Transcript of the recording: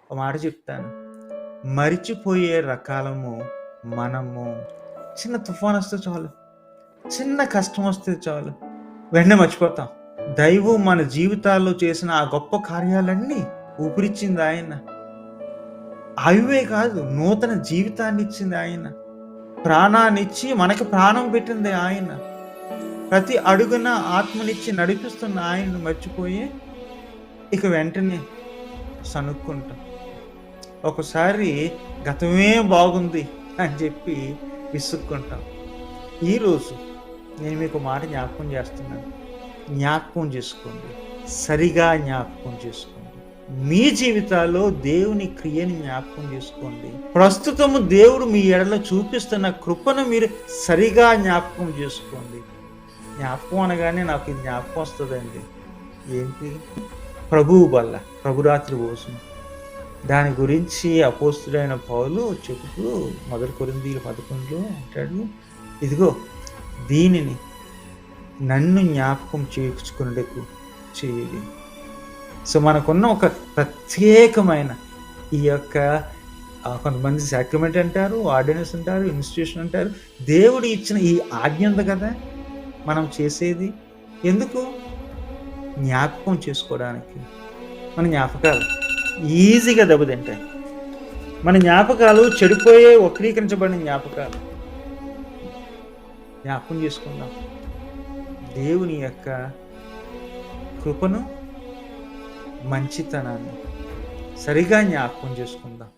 ఒక మాట చెప్తాను. మరిచిపోయే రకాలము మనము. చిన్న తుఫానొస్తే చాలు, చిన్న కష్టమొస్తే చాలు, వెంటనే మర్చిపోతాం. దైవం మన జీవితాల్లో చేసిన ఆ గొప్ప కార్యాలన్నీ ఊపిరిచ్చింది ఆయన. అవే కాదు, నూతన జీవితాన్నిచ్చింది ఆయన. ప్రాణాన్నిచ్చి మనకి ప్రాణం పెట్టింది ఆయన. ప్రతి అడుగున ఆత్మనిచ్చి నడిపిస్తున్న ఆయనను మర్చిపోయి, ఇక వెంటనే సణుక్కుంటాం. ఒకసారి గతమే బాగుంది అని చెప్పి విసుక్కుంటాం. ఈరోజు నేను మీకు మాట జ్ఞాపకం చేస్తున్నాను. జ్ఞాపకం చేసుకోండి. సరిగా జ్ఞాపకం చేసుకోండి. మీ జీవితాల్లో దేవుని క్రియని జ్ఞాపకం చేసుకోండి. ప్రస్తుతము దేవుడు మీ ఎడల చూపిస్తున్న కృపను మీరు సరిగా జ్ఞాపకం చేసుకోండి. జ్ఞాపకం అనగానే నాకు ఇది జ్ఞాపకం వస్తుందండి. ఏంటి? ప్రభువు బల్ల, ప్రభురాత్రి భోజనం. దాని గురించి అపోస్తుడైన పౌలు చెబుతూ 1 కొరింథీయుల 11లో అంటాడు, ఇదిగో దీనిని నన్ను జ్ఞాపకం చేసుకొనుటకు చేయుడి. సో మనకున్న ఒక ప్రత్యేకమైన ఈ యొక్క కొంతమంది సాక్రమెంట్ అంటారు, ఆర్డినెన్స్ అంటారు, ఇన్స్టిట్యూషన్ అంటారు. దేవుడు ఇచ్చిన ఈ ఆజ్ఞ ఉంది కదా మనం చేసేది. ఎందుకు? జ్ఞాపకం చేసుకోవడానికి. మన జ్ఞాపకాలు ఈజీగా దెబ్బతింటాయి. మన జ్ఞాపకాలు చెడిపోయే, వక్రీకరించబడిన జ్ఞాపకాలు. జ్ఞాపకం చేసుకుందాం దేవుని యొక్క కృపను, మంచితనాన్ని సరిగా జ్ఞాపకం చేసుకుందాం.